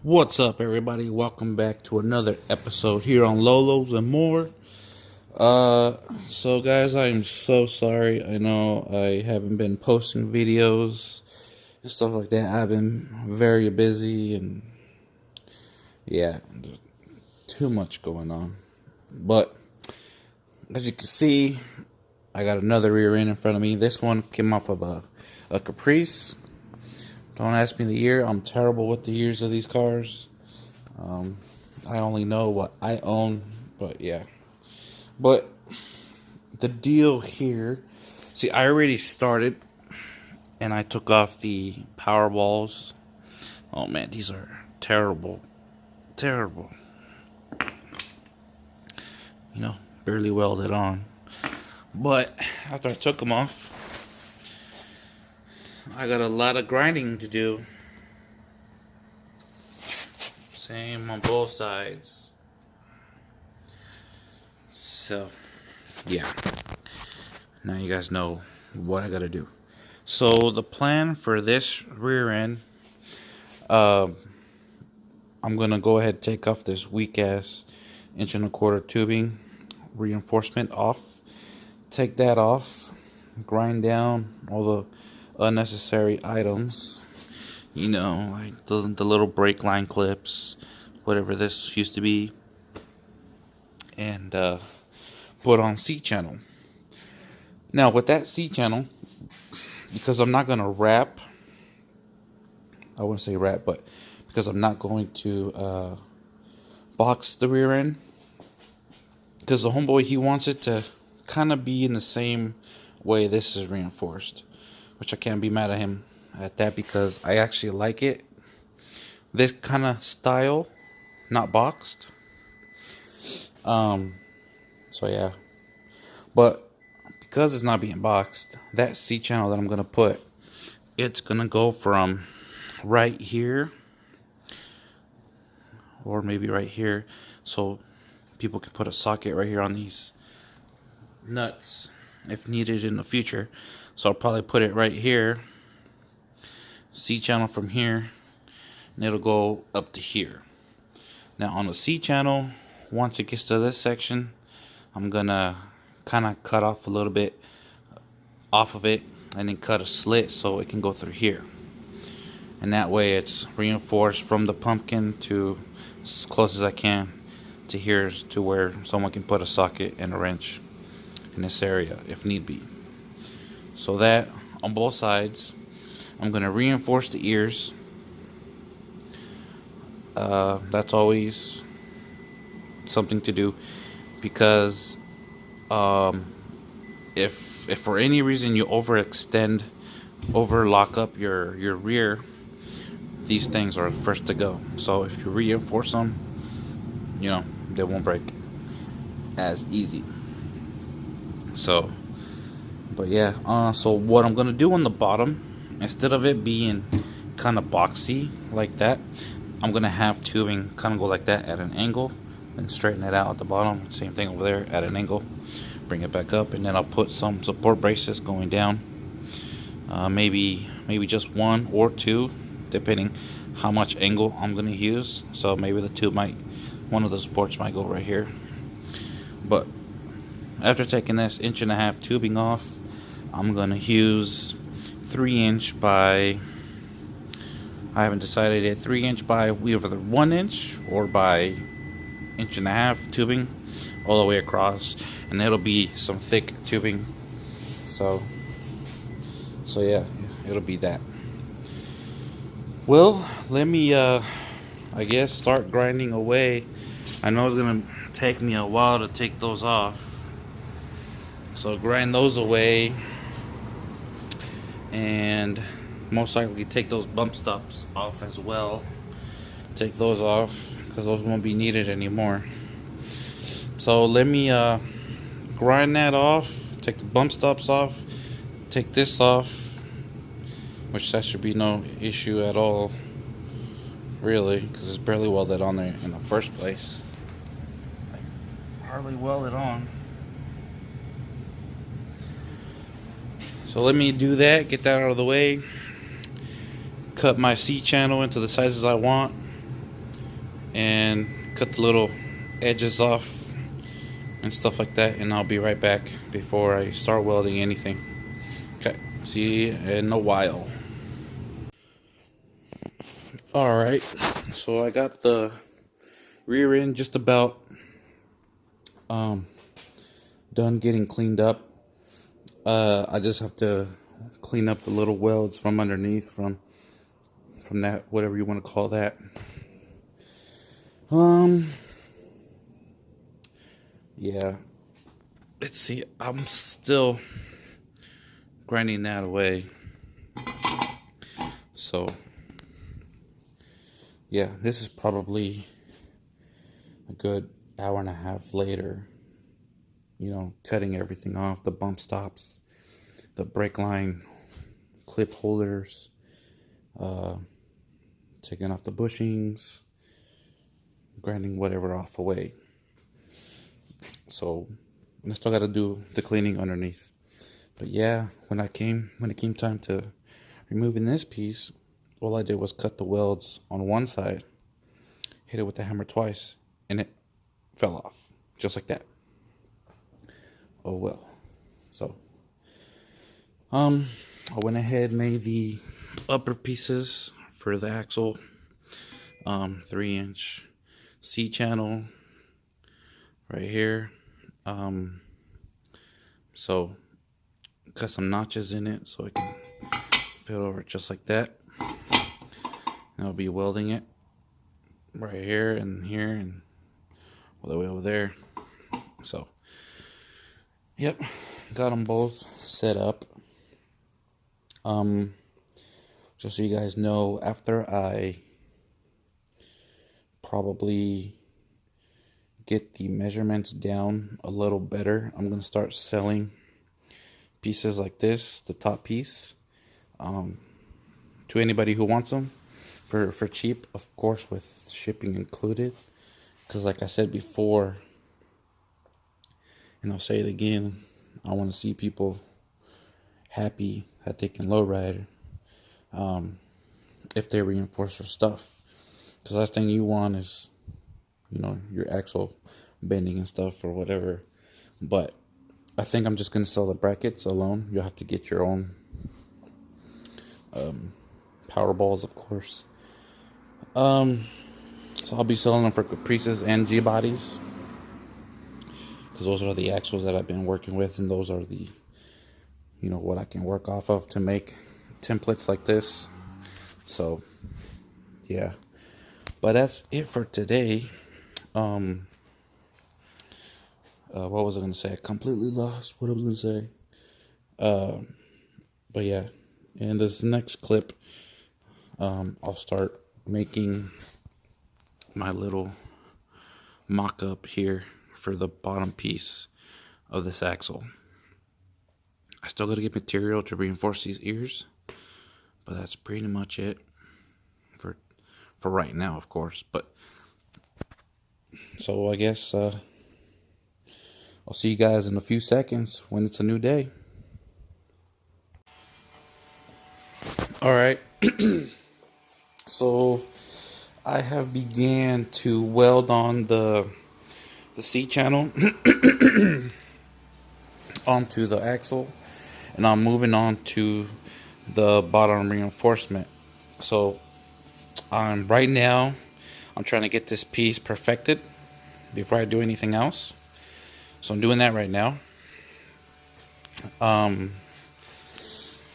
What's up, everybody? Welcome back to another episode here on Lolos and More. So guys, I'm so sorry. I know I haven't been posting videos and stuff like that. I've been very busy and yeah, too much going on. But as you can see, I got another rear end in front of me. This one came off of a Caprice. Don't ask me the year. I'm terrible with the years of these cars. I only know what I own, but yeah. But the deal here, see, I already started, and I took off the power walls. Oh man, these are terrible, terrible. Barely welded on. But after I took them off, I got a lot of grinding to do. Same on both sides. So, yeah. Now you guys know what I gotta do. So the plan for this rear end, I'm gonna go ahead and take off this weak ass 1.25 inch tubing reinforcement off. Take that off. Grind down all the unnecessary items. Like the little brake line clips, whatever this used to be, and put on C-channel. Now with that C-channel, because I'm not gonna wrap, I wouldn't say wrap, but because I'm not going to box the rear end, because the homeboy, he wants it to kind of be in the same way this is reinforced, which I can't be mad at him at that, because I actually like it this kind of style, not boxed. So yeah, but because it's not being boxed, that C channel that I'm gonna put, it's gonna go from right here, or maybe right here, so people can put a socket right here on these nuts if needed in the future. So I'll probably put it right here, C channel from here, and it'll go up to here. Now on the C channel, once it gets to this section, I'm gonna kind of cut off a little bit off of it and then cut a slit so it can go through here, and that way it's reinforced from the pumpkin to as close as I can to here, to where someone can put a socket and a wrench in this area if need be. So that on both sides, I'm gonna reinforce the ears. That's always something to do, because if for any reason you overextend, lock up your rear, these things are first to go. So if you reinforce them, they won't break as easy. So, but yeah, so what I'm gonna do on the bottom, instead of it being kind of boxy like that, I'm gonna have tubing kind of go like that at an angle, and straighten it out at the bottom. Same thing over there at an angle, bring it back up, and then I'll put some support braces going down. Maybe just one or two, depending how much angle I'm gonna use. So maybe one of the supports might go right here. But after taking this 1.5 inch tubing off, I'm gonna use 3" by, I haven't decided yet, 3" by either 1 inch or by 1.5 inch tubing all the way across, and it'll be some thick tubing. So yeah, it'll be that. Well, let me I guess start grinding away. I know it's gonna take me a while to take those off, so grind those away, and most likely take those bump stops off as well. Take those off because those won't be needed anymore. So let me grind that off, take the bump stops off, take this off, which that should be no issue at all, really, because it's barely welded on there in the first place. Hardly welded on. So let me do that, get that out of the way, cut my C channel into the sizes I want, and cut the little edges off and stuff like that, and I'll be right back before I start welding anything. Okay, see you in a while. Alright, so I got the rear end just about done getting cleaned up. I just have to clean up the little welds from underneath, from that, whatever you want to call that. Yeah, let's see, I'm still grinding that away. So yeah, this is probably a good hour and a half later, you know, cutting everything off, the bump stops, the brake line clip holders, taking off the bushings, grinding whatever off away. So I still got to do the cleaning underneath. But yeah, when it came time to removing this piece, all I did was cut the welds on one side, hit it with the hammer twice, and it fell off just like that. Oh well. So I went ahead, made the upper pieces for the axle, 3-inch C channel right here. So cut some notches in it so I can fit over it just like that. And I'll be welding it right here and all the way over there. So yep, got them both set up. Just so you guys know, after I probably get the measurements down a little better, I'm gonna start selling pieces like this, the top piece, to anybody who wants them for cheap, of course, with shipping included. Because like I said before, and I'll say it again, I want to see people happy that they can lowride if they reinforce their stuff. Because last thing you want is, you know, your axle bending and stuff or whatever. But I think I'm just gonna sell the brackets alone. You'll have to get your own power balls, of course. So I'll be selling them for Caprices and G bodies, because those are the axles that I've been working with, and those are the, you know, what I can work off of to make templates like this. So yeah, but that's it for today. What was I gonna say? I completely lost what I was gonna say. But yeah, in this next clip, I'll start making my little mock-up here for the bottom piece of this axle. I still gotta get material to reinforce these ears, but that's pretty much it for right now, of course. But so I guess I'll see you guys in a few seconds when it's a new day. All right. So I have began to weld on the C channel onto the axle, and I'm moving on to the bottom reinforcement. So right now I'm trying to get this piece perfected before I do anything else. So I'm doing that right now.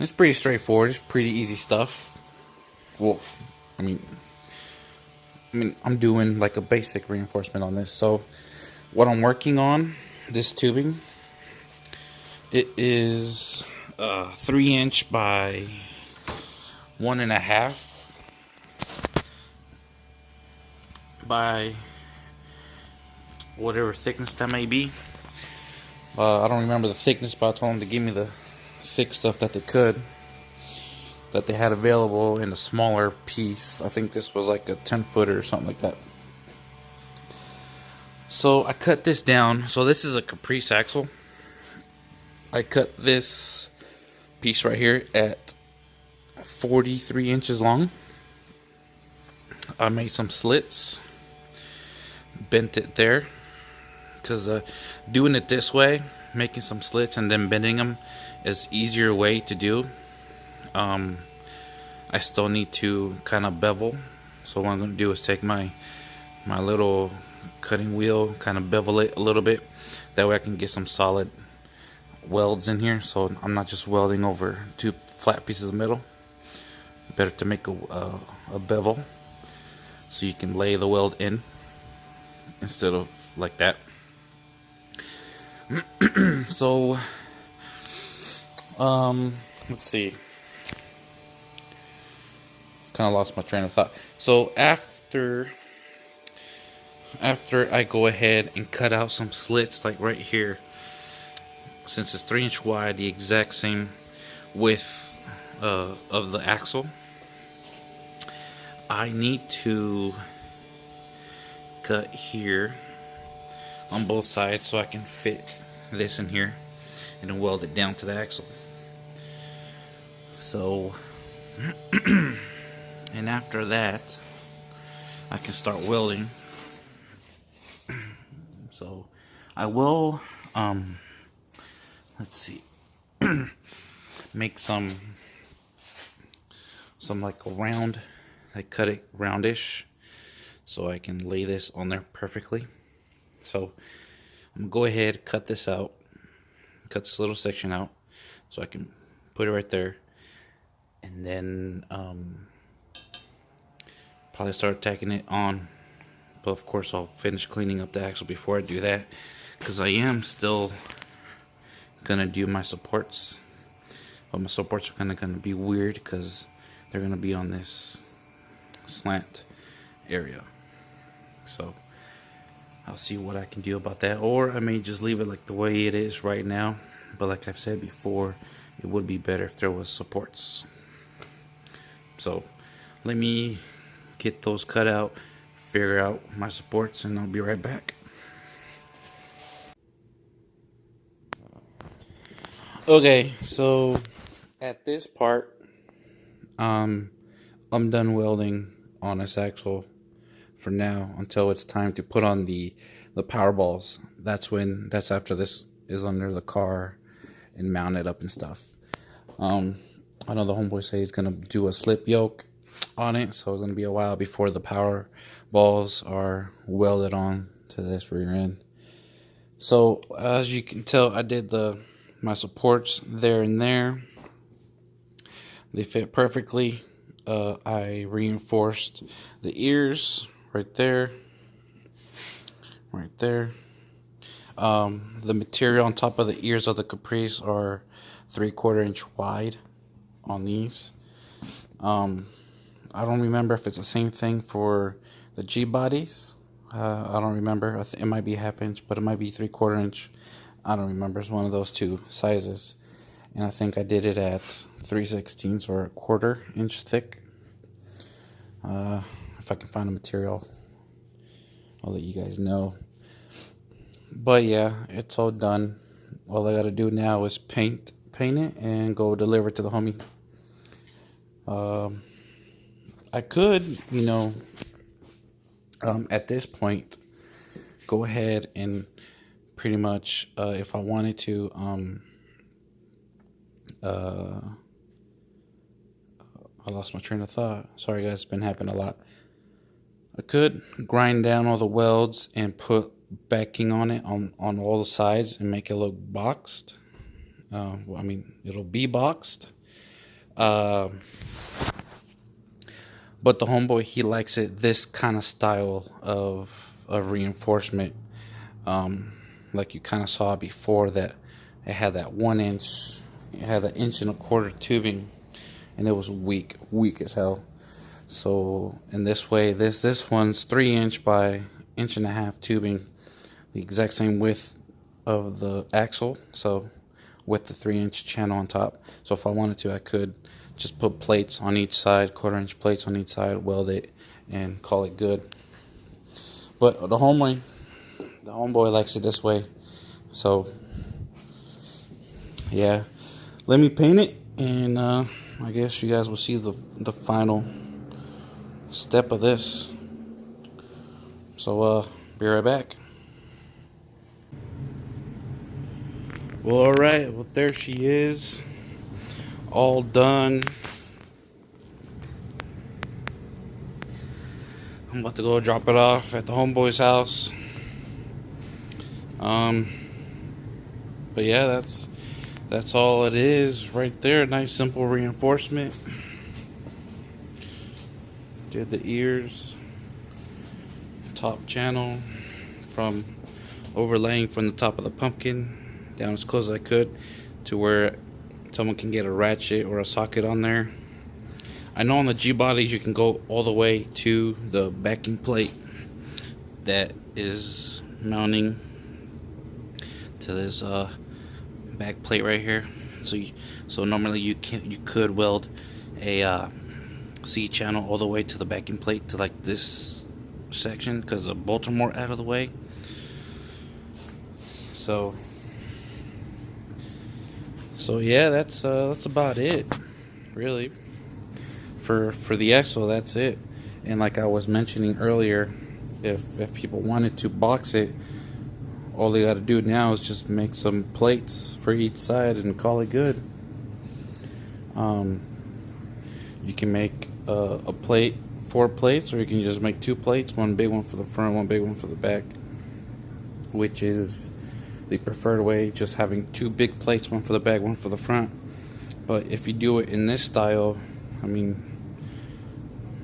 It's pretty straightforward. It's pretty easy stuff. Well, I mean, I'm doing like a basic reinforcement on this. So what I'm working on, this tubing, it is 3-inch by 1.5 by whatever thickness that may be. I don't remember the thickness, but I told them to give me the thick stuff that they had available in a smaller piece. I think this was like a 10-footer or something like that. So I cut this down. So this is a Caprice axle. I cut this piece right here at 43 inches long. I made some slits bent it there, because doing it this way, making some slits and then bending them, is easier way to do. I still need to kind of bevel, so what I'm going to do is take my little cutting wheel, kind of bevel it a little bit, that way I can get some solid welds in here, so I'm not just welding over two flat pieces of metal. Better to make a bevel so you can lay the weld in instead of like that. So let's see, kind of lost my train of thought. So after I go ahead and cut out some slits, like right here, since it's 3-inch wide, the exact same width of the axle, I need to cut here on both sides so I can fit this in here and then weld it down to the axle. So and after that I can start welding. So I will let's see, make some like a round, I cut it roundish so I can lay this on there perfectly. So I'm gonna go ahead, cut this out, cut this little section out so I can put it right there, and then probably start tacking it on. But of course I'll finish cleaning up the axle before I do that, because I am still gonna do my supports. But my supports are gonna be weird because they're gonna be on this slant area. So I'll see what I can do about that, or I may just leave it like the way it is right now. But like I've said before, it would be better if there was supports. So let me get those cut out, figure out my supports, and I'll be right back. Okay, so at this part, I'm done welding on this axle for now until it's time to put on the power balls. That's after this is under the car and mounted up and stuff. I know the homeboy said he's gonna do a slip yoke on it, so it's gonna be a while before the power balls are welded on to this rear end. So as you can tell, I did my supports there and there. They fit perfectly. I reinforced the ears right there, right there. The material on top of the ears of the Caprice are 3/4 inch wide on these. I don't remember if it's the same thing for the G bodies. I don't remember. It might be 1/2 inch, but it might be 3/4 inch. I don't remember. It's one of those two sizes. And I think I did it at 3/16 or 1/4 inch thick. If I can find a material, I'll let you guys know. But yeah, it's all done. All I gotta do now is paint it and go deliver it to the homie. I could, at this point, go ahead and pretty much, if I wanted to, I lost my train of thought. Sorry guys, it's been happening a lot. I could grind down all the welds and put backing on it on all the sides and make it look boxed. It'll be boxed. But the homeboy, he likes it this kind of style of reinforcement. Like you kind of saw before, that it had that 1 inch, it had an 1.25 inch tubing, and it was weak as hell. So in this way, this one's 3 inch by 1.5 inch tubing, the exact same width of the axle, so with the 3 inch channel on top. So if I wanted to, I could just put plates on each side, 1/4 inch plates on each side, weld it, and call it good. But the homeboy likes it this way. So yeah, let me paint it, and I guess you guys will see the final step of this. So Be right back. Well, alright, well, there she is, all done. I'm about to go drop it off at the homeboy's house. But yeah, that's all it is right there. Nice simple reinforcement. Did the ears, top channel, from overlaying from the top of the pumpkin down as close as I could to where someone can get a ratchet or a socket on there. I know on the G-bodies you can go all the way to the backing plate that is mounting to this back plate right here. So normally you could weld a C channel all the way to the backing plate to like this section because the bolts are more out of the way. So yeah, that's about it, really. For the axle, that's it. And like I was mentioning earlier, if people wanted to box it, all they got to do now is just make some plates for each side and call it good. You can make a plate, 4 plates, or you can just make 2 plates, one big one for the front, one big one for the back, which is the preferred way, just having 2 big plates, one for the back, one for the front. But if you do it in this style, I mean,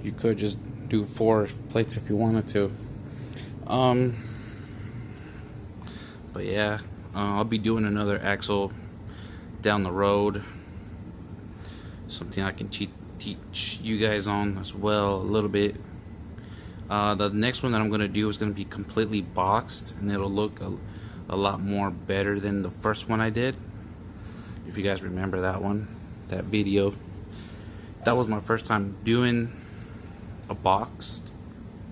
you could just do 4 plates if you wanted to. But yeah, I'll be doing another axle down the road, something I can teach you guys on as well a little bit. The next one that I'm going to do is going to be completely boxed, and it'll look a lot more better than the first one I did. If you guys remember that video, that was my first time doing a box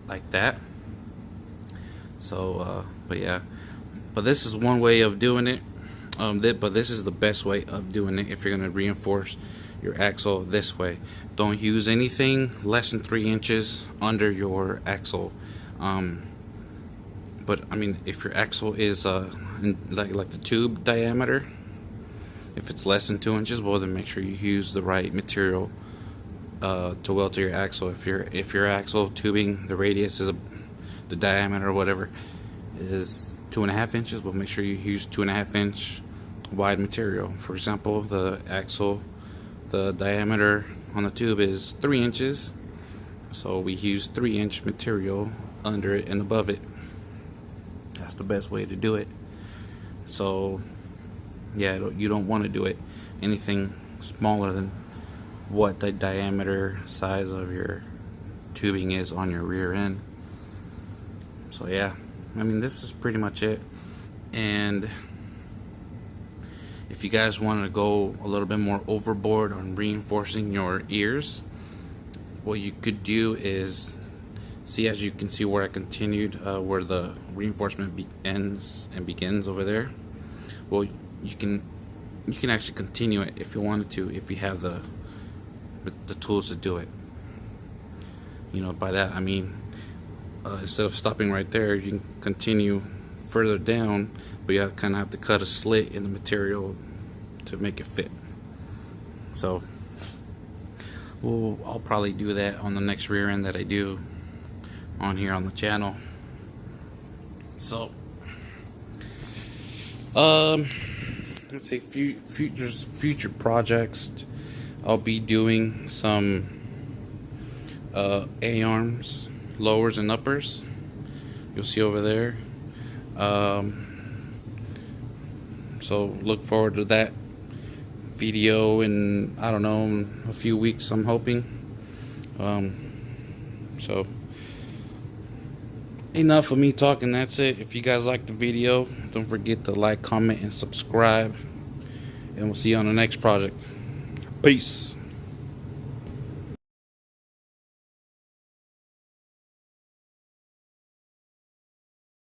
like that. So but yeah, but this is one way of doing it. But this is the best way of doing it if you're going to reinforce your axle this way. Don't use anything less than 3 inches under your axle. But I mean, if your axle is like the tube diameter, if it's less than 2 inches, well, then make sure you use the right material to weld to your axle. If your axle tubing, the radius is the diameter or whatever is 2.5 inches, well, make sure you use 2.5 inch wide material. For example, the axle, the diameter on the tube is 3 inches, so we use 3-inch material under it and above it. That's the best way to do it. So yeah, you don't want to do it anything smaller than what the diameter size of your tubing is on your rear end. So yeah, I mean, this is pretty much it. And if you guys want to go a little bit more overboard on reinforcing your ears, what you could do is, see, as you can see where I continued, where the reinforcement ends and begins over there. Well, you can actually continue it if you wanted to, if you have the tools to do it. You know, by that I mean, instead of stopping right there, you can continue further down, but you kind of have to cut a slit in the material to make it fit. So I'll probably do that on the next rear end that I do on here on the channel. So let's see, future projects. I'll be doing some A-arms, lowers and uppers. You'll see over there. So look forward to that video in, I don't know, a few weeks, I'm hoping. So enough of me talking, that's it. If you guys like the video, don't forget to like, comment, and subscribe, and we'll see you on the next project. Peace.